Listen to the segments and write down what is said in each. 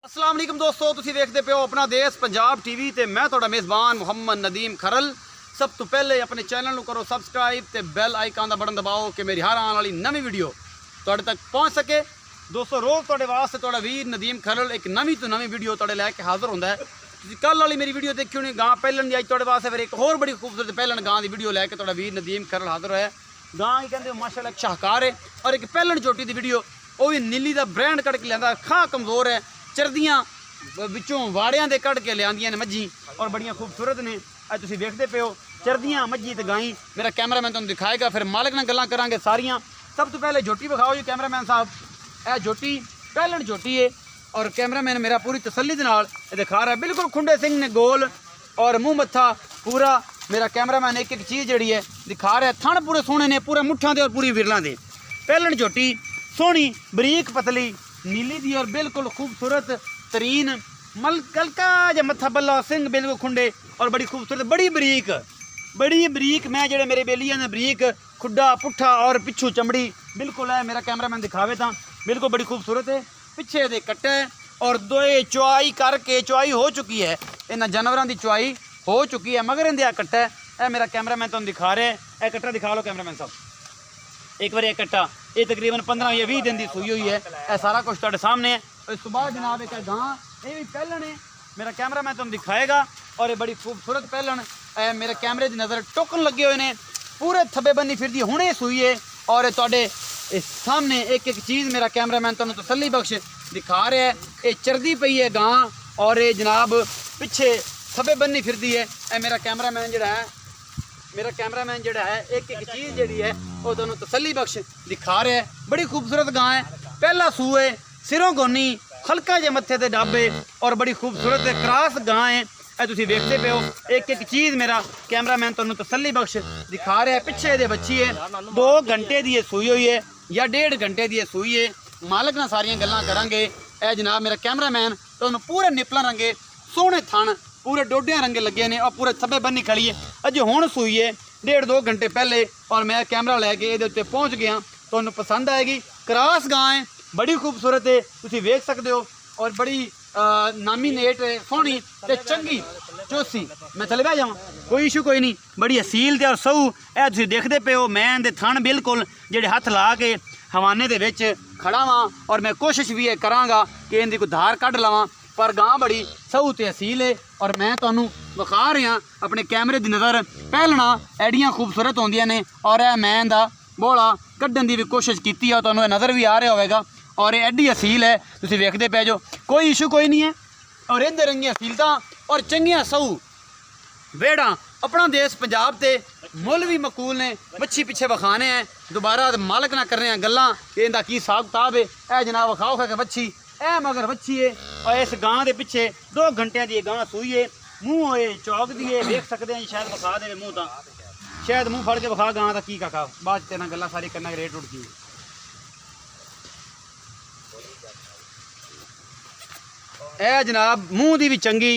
अस्सलाम वालेकुम दोस्तों, तुसीं देखते पे हो अपना देश पंजाब टीवी ते मैं तुहाडा मेज़बान मुहम्मद नदीम खरल। सब तो पहले अपने चैनल नूं करो सबसक्राइब ते बैल आइकन दा बटन दबाओ कि मेरी हर आने वाली नवी वीडियो तुहाडे तक पहुँच सके। दोस्तों रोज़ तुहाडे वास्ते तुहाडा वीर नदीम खरल एक नवी तो नवी वीडियो तुहाडे लैके हाज़र हुंदा है। तुसीं कल वाली मेरी वीडियो देखी होनी गां पहलन दी, अज तुहाडे वास्ते फिर एक होर बड़ी खूबसूरत पहलन गां दी वीडियो लैके तुहाडा वीर नदीम खरल हाज़र होया। गां ही कहंदे माशाअल्लाह एक शाहकार है और एक पहलन झोटी दी वीडियो वो भी नीली दा ब्रांड कट के लियांदा, खां कमज़ोर है, चरदियाँ विचों वाड़ियां दे कट के लियांदियां ने मज्जी और बड़ियां खूबसूरत ने। अज तुसीं देखदे पे हो चरदियां मज्जी ते गाई। मेरा कैमरामैन तुहानूं दिखाएगा, फिर मालिक नाल गल्लां करांगे सारियां। सब तो पहले झोटी विखाओ जी कैमरामैन साहब। यह झोटी पहलन झोटी है और कैमरामैन मेरा पूरी तसल्ली दे नाल दिखा रहा है, बिल्कुल खुंडे सिंह ने गोल और मुँह मत्था पूरा। मेरा कैमरामैन एक एक चीज़ जी है दिखा रहा है। थण पूरे सोहने ने, पूरे मुठ्ठां दे और पूरी विरलां दे। पहलन झोटी सोहनी बरीक पतली नीली दी और बिल्कुल खूबसूरत तरीन हल्का जा मत्था बल्ला, सिंह बिल्कुल खुंडे और बड़ी खूबसूरत बड़ी बरीक मैं जेड़े मेरे बेलियां ने बरीक खुड्डा पुट्ठा और पिछू चमड़ी बिल्कुल है। मेरा कैमरामैन दिखावे तो बिल्कुल बड़ी खूबसूरत है। पिछे दे कट्टा है और दोए चुआई करके चुआई हो चुकी है, इन्हां जानवरों की चुआई हो चुकी है। मगर इंदिया कट्टा है, यह मेरा कैमरामैन तुहानूं दिखा रहा है। यह कट्टा दिखा लो कैमरामैन साहब एक बार। यह कट्टा ये तकरीबन 15 या 20 दिन की सूई हुई है। यह सारा कुछ तुहाडे सामने है। इस सुबह जनाब एक गां ये भी पहलन है, मेरा कैमरामैन तुहानूं दिखाएगा। और ये बड़ी खूबसूरत पहलन मेरे कैमरे की नज़र टोकन लगे हुए हैं, पूरे थब्बे बन्नी फिरदी हुणे सूई है। और तुहाडे सामने एक एक चीज़ मेरा कैमरामैन तुहानूं तसल्ली बख्श दिखा रहा है। ये चरदी पई है गां और ये जनाब पिछे थब्बे बन्नी फिरदी है। ये मेरा कैमरामैन जिहड़ा है एक एक चीज़ जी है वो तुहानूं तसल्ली बख्श दिखा रहा है। बड़ी खूबसूरत गां है, पहला सूह है, सिरों गोनी, हल्का जे मत्थे ते डाबे और बड़ी खूबसूरत क्रॉस गां है। तुसीं देखते पे हो एक एक चीज़ मेरा कैमरामैन तुहानूं तसल्ली बख्श दिखा रहा है। पिछे दे बच्ची है, 2 घंटे की सूई हुई है या 1.5 घंटे की सूई है। मालिक नाल सारियां गल्लां करांगे। यह जनाब मेरा कैमरामैन तुहानूं पूरे निपलां रंगे सोहने थण पूरे डोडियां रंगे लगे ने और पूरे थब्बे बन्नी खड़ी है। अज हुण सूई है 1.5-2 घंटे पहले और मैं कैमरा लैके ये उत्ते पहुँच गया। तुहानूं पसंद आएगी। क्रॉस गां है, बड़ी खूबसूरत है, तुसीं वेख सकते हो और बड़ी नामीनेट सोहनी ते चंगी चोसी। मैं चले बह जावां, कोई इशू कोई नहीं। बड़ी असील ते और सहू ए तुसीं देखदे पे हो। मैं दे थण बिल्कुल जेड़े हत्थ ला के हवाने दे विच खड़ा वां और मैं कोशिश भी करांगा कि इनदी कोई धार कढ लवां, पर गां बड़ी सहू ते असील है। और मैं तुहानूं विखा रहा अपने कैमरे की नज़र। पहलना एडियां खूबसूरत होंदियां ने और यह मैं दा बोला कड्ढन की भी कोशिश की है, तुहानूं नज़र भी आ रहा होगा। और ये एडी असील है, तुसीं वेखदे पै जो, कोई इशू कोई नहीं है। और इहदे रंगियां असीलतां और चंगियां सहू वेड़ा अपना देश पंजाब ते मुल भी मकूल ने। मच्छी पिछे विखाने हैं, दोबारा मालिक ना करने गल्लां कि इहदा की हिसाब किताब है। यह जनाब विखाओ खा के मच्छी, यह मगर मच्छी है और इस गां के पिछे 2 घंटे की गां सूई है। मूँह होए चौक दी है, वेख सकते हैं शायद विखा दे मूँह तो, शायद मूँह फड़ के विखा गां का की काका, बाद तेरे नाल गल्लां सारी करना रेट उठ गई। ए जनाब मूँह दी भी चंगी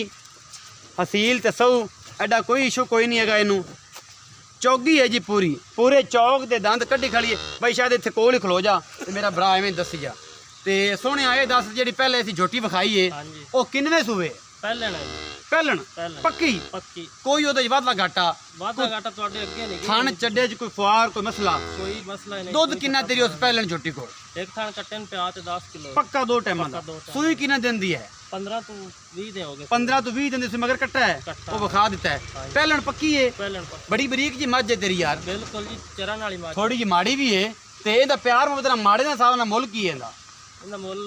हसील ते सहू, एडा कोई इशू कोई नहीं है। इनू चौगी है जी पूरे चौक दे दंद कड्ढी खड़ी है। भाई शायद इत्थे कोल ही खलो जा ते मेरा भरा एवें दसी जा। ते सोहणे आए दस जी पहले असीं झोटी विखाई है वो किन्ने सूबे पहलन पक्की कोई ओहदे वाधा घाटा तुहाडे अगे नहीं थण चड्डे च कोई फुआर कोई मसला नहीं। दुध किन्ना तेरी उस पहलन झोटी को एक थण कट्टे ने पिया ते 10 किलो पक्का 2 टाइम दा। सूई किन्ना दिन दी है? 15 तो 20 दे हो गए। 15 तो 20 दिन मगर कट्टा है वो विखा दिता है। पहलन पक्की है, बड़ी बरीक जी मझ है तेरी यार, बिल्कुल जी चरण वाली मझ, थोड़ी जी माड़ी भी है। ते इहदा प्यार मुहब्बत माड़े दे हिसाब नाल मुल की है इहदा मुल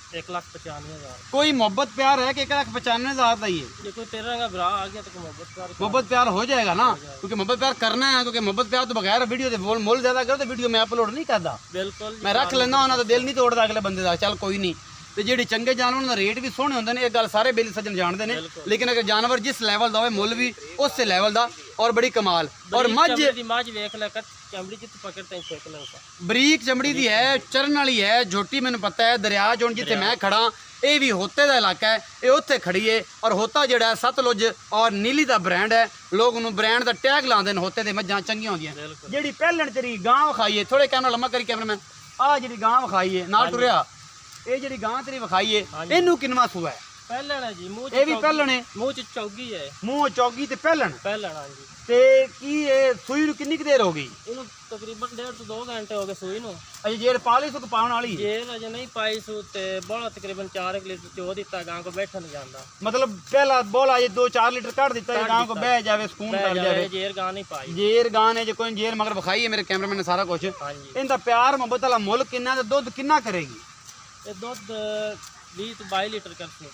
1,95,000। कोई मोहब्बत प्यार है कि 1,95,000 का ही है? ये कोई तेरा का भरा आ गया तो मोहब्बत प्यार हो जाएगा ना, क्योंकि मोहब्बत प्यार करना है। क्योंकि मोहब्बत प्यार तो बगैर वीडियो से मोल ज्यादा करो तो वीडियो मैं अपलोड नहीं करता। बिल्कुल मैं रख लेना उन्होंने तो दिल नहीं तोड़ता अगले बंदे का, चल कोई नहीं। तो जी चंगे जानवर का रेट भी सोहने होंगे, एक गल सारे बेली सज्जन जानते हैं। लेकिन अगर जानवर जिस लैवल का हो मुल भी उस लैवल का और बड़ी कमाल। और मझ बरीक चमड़ी की है, चरण वाली है झोटी। मैंने पता है दरिया चों जिथे मैं खड़ा ये भी होते का इलाका है, ये उत्थे खड़ी है। और होता जोड़ा सतलुज और नीली का ब्रांड है, लोग उन्होंने ब्रांड का टैग लाते हैं। होते मझां चंगियां होंदियां। जी पहलन तेरी गां विखाई है, थोड़े कैमरा लम्मा करी कैमरामैन, आ जी गां विखाई है नाल टुरिया ਇਹ ਜਿਹੜੀ ਗਾਂ ਤੇਰੀ ਵਿਖਾਈ ਏ ਹਾਂਜੀ। ਇਹਨੂੰ ਕਿੰਨਵਾ ਸੂਆ ਹੈ? ਪਹਿਲਣ ਹੈ ਜੀ, ਮੂੰਹ ਚ ਇਹ ਵੀ ਚੌਗੀ- ਪਹਿਲਣ ਹੈ? ਮੂੰਹ ਚ ਚੌਗੀ ਹੈ, ਮੂੰਹ ਚੌਗੀ ਤੇ ਪਹਿਲਣ। ਪਹਿਲਣ ਹਾਂਜੀ। ਤੇ ਕੀ ਇਹ ਸੂਈ ਨੂੰ ਕਿੰਨੀ ਕੁ ਦੇਰ ਹੋ ਗਈ? ਇਹਨੂੰ ਤਕਰੀਬਨ 1.5 ਤੋਂ 2 ਘੰਟੇ ਹੋ ਗਏ ਸੂਈ ਨੂੰ। ਅਜੇ ਜੇਰ ਪਾਲੀ ਸੁਕ ਪਾਉਣ ਵਾਲੀ ਹੈ? ਜੇ ਅਜੇ ਨਹੀਂ ਪਾਈ ਸੂ ਤੇ ਬੋਲਾ ਤਕਰੀਬਨ 4 ਲੀਟਰ ਚੋ ਦਿੱਤਾ, ਗਾਂ ਕੋ ਬੈਠਾ ਨਹੀਂ ਜਾਂਦਾ। ਮਤਲਬ ਪਹਿਲਾ ਬੋਲਾ ਜੇ 2-4 ਲੀਟਰ ਕੱਢ ਦਿੱਤਾ ਇਹ ਗਾਂ ਕੋ ਬਹਿ ਜਾਵੇ, ਸਕੂਨ ਬਹਿ ਕਰ ਜਾਵੇ, ਜਾਵੇ। ਜੇਰ ਗਾਂ ਨਹੀਂ ਪਾਈ। ਜੇਰ ਗਾਂ ਨੇ ਜੇ ਕੋਈ ਜੇਰ ਮਗਰ ਵਿਖਾਈ ਹੈ ਮੇਰੇ ਕੈਮਰਾਮੈਨ ਨੇ ਸਾਰਾ ਕੁਝ। ਹਾਂਜੀ। ਇਹਦਾ ਪਿਆਰ ਮੁਹੱਬਤ ਵਾਲਾ ਮੁੱਲ ਕਿੰਨਾ ਤੇ ਦੁੱਧ ਕਿੰਨਾ ਕਰੇਗੀ? ਇਹ ਦੁੱਧ 20 ਤੋਂ 22 ਲੀਟਰ ਕਰਸੀ।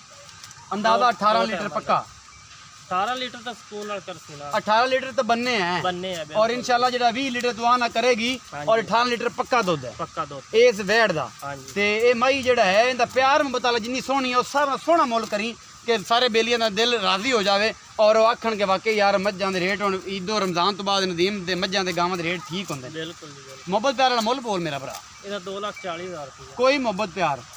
ਅੰਦਾਜ਼ਾ 18 ਲੀਟਰ ਪੱਕਾ? 18 ਲੀਟਰ ਤਾਂ ਸਕੂਨ ਨਾਲ ਕਰਸੀ ਨਾ। 18 लीटर तो बनने हैं ਬੰਨੇ ਆ और इंशाल्लाह जेड़ा 20 लीटर दुआ ना करेगी और 18 लीटर पक्का दुध है ਪੱਕਾ ਦੁੱਧ। इस वेड़ दा। ਹਾਂਜੀ। ते ए मई जेड़ा है इंदा प्यार मुहब्बत वाला जिन्नी सोहनी है उस सारा सोहना मुल करी कि सारे बेलियां दा दिल राजी हो जावे और वो आखण के वाकई यार मज्जां दे रेट हुण ईदो रमजान तो बाद नदीम दे मज्जां दे गावां दे रेट ठीक हुंदे। ਬਿਲਕੁਲ ਜੀ ਬਿਲਕੁਲ। मुहब्बत प्यार वाला मुल बोल मेरा भरा। ਇਹਦਾ 2,40,000 ਰੁਪਇਆ। कोई मुहब्बत प्यार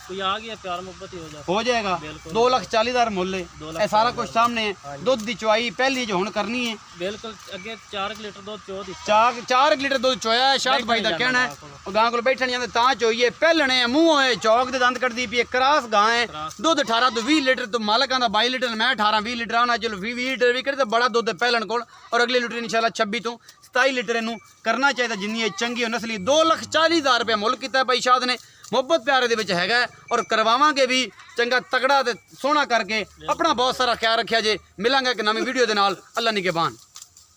ਕੋਈ ਆ ਗਿਆ ਪਿਆਰ ਮੁਹੱਬਤ ਹੀ ਹੋ ਜਾ। हो जाएगा। बिल्कुल। 2,40,000 मुल है। 2,40,000 ए सारा कुछ सामने है। ਹਾਂਜੀ। दुध दी चुआई पहली जो हुण करनी है। ਬਿਲਕੁਲ ਅੱਗੇ 4 ਲੀਟਰ ਦੁੱਧ ਚੋ ਦਿੱਤਾ। 4 ਲੀਟਰ ਦੁੱਧ ਚੋਇਆ ਹੈ। ਸ਼ਾਦ ਭਾਈ ਦਾ ਕਹਿਣਾ ਹੈ ਉਹ ਗਾਂ ਕੋਲ ਬੈਠਣ ਜਾਂਦੇ ਤਾਂ ਚੋਈਏ ਪਹਿਲਣੇ ਮੂੰਹ ਹੋਏ ਚੌਕ ਦੇ ਦੰਦ ਕੱਢਦੀ ਪਈ ਕਰਾਸ ਗਾਂ ਹੈ। ਦੁੱਧ 18 ਤੋਂ 20 ਲੀਟਰ ਤੋਂ ਮਾਲਕਾਂ ਦਾ 22 ਲੀਟਰ ਮੈਂ 18 20 ਲੀਟਰ ਆਣਾ ਚਲੋ 20 ਲੀਟਰ ਵੀ ਕਰੇ ਤਾਂ ਬੜਾ ਦੁੱਧ ਹੈ ਪਹਿਲਣ ਕੋਲ ਔਰ ਅਗਲੇ ਲੀਟਰ ਇਨਸ਼ਾਅੱਲਾ 26 ਤੋਂ 27 ਲੀਟਰ ਇਹਨੂੰ ਕਰਨਾ ਚਾਹੀਦਾ ਜਿੰਨੀ ਇਹ ਚੰਗੀ ਹੋ ਨਸਲੀ। 2,40,000 ਰੁਪਏ ਮੁੱਲ ਕੀਤਾ ਭਾਈ ਸ਼ਾਦ ਨੇ। ਮੁਹੱਬਤ ਪਿਆਰੇ ਦੇ ਵਿੱਚ ਹੈਗਾ ਔਰ ਕਰਵਾਵਾਂਗੇ ਵੀ ਚੰਗਾ ਤਕੜਾ ਤੇ ਸੋਹਣਾ ਕਰਕੇ। ਆਪਣਾ ਬਹੁਤ ਸਾਰਾ ਖਿਆਲ ਰੱਖਿਆ ਜੇ। ਮਿਲਾਂਗੇ ਇੱਕ ਨਵੀਂ ਵੀਡੀਓ ਦੇ ਨਾਲ। ਅੱਲਾ ਨਿਗਹਿਬਾਨ।